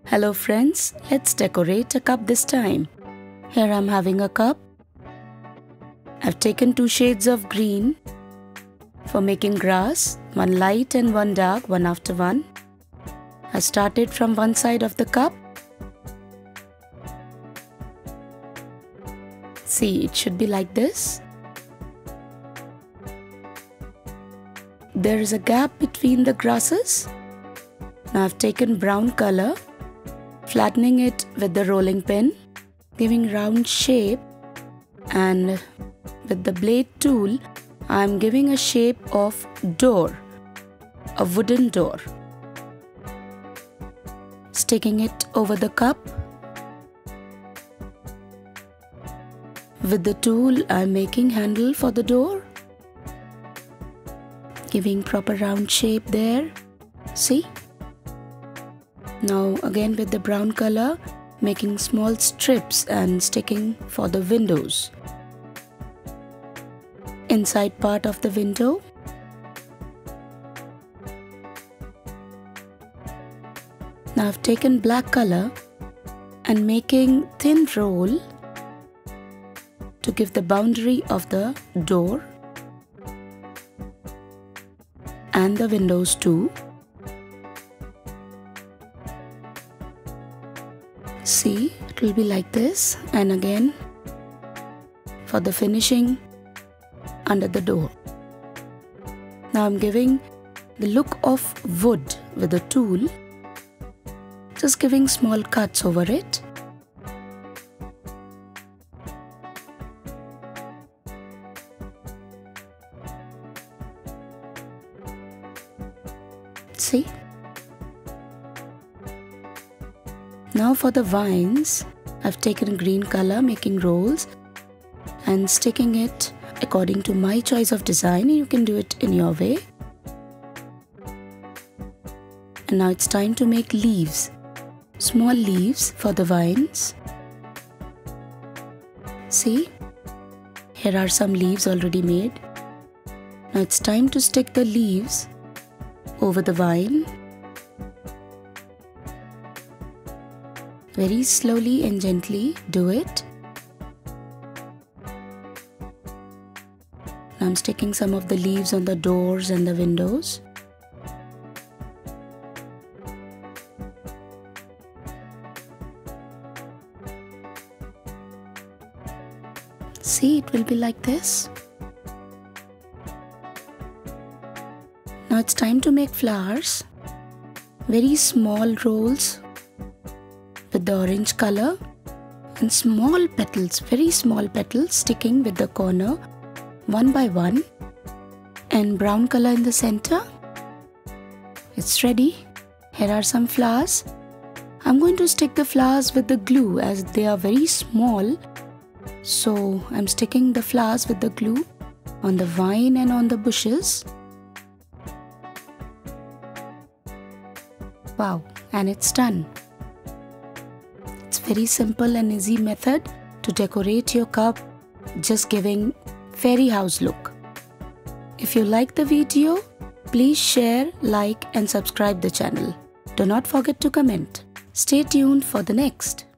Hello friends, let's decorate a cup this time. Here I'm having a cup. I've taken 2 shades of green for making grass, one light and one dark, one after one. I started from one side of the cup. See, it should be like this. There is a gap between the grasses. Now I've taken brown color, flattening it with the rolling pin, giving round shape, and with the blade tool I'm giving a shape of door, a wooden door. Sticking it over the cup. With the tool I'm making handle for the door, giving proper round shape there. See? Now again with the brown color, making small strips and sticking for the windows. Inside part of the window. Now I've taken black color and making thin roll to give the boundary of the door and the windows too. See, it will be like this, and again for the finishing under the door. Now I'm giving the look of wood with the tool, just giving small cuts over it. See? Now for the vines, I've taken green color, making rolls and sticking it according to my choice of design. You can do it in your way. And now it's time to make leaves, small leaves for the vines. See, here are some leaves already made. Now it's time to stick the leaves over the vine. Very slowly and gently do it. Now I'm sticking some of the leaves on the doors and the windows. See, it will be like this. Now it's time to make flowers. Very small rolls with the orange color and small petals, very small petals sticking with the corner one by one, and brown color in the center. It's ready. Here are some flowers. I'm going to stick the flowers with the glue as they are very small. So I'm sticking the flowers with the glue on the vine and on the bushes. Wow, and it's done. It's very simple and easy method to decorate your cup, just giving fairy house look. If you like the video, please share, like and subscribe the channel. Do not forget to comment. Stay tuned for the next.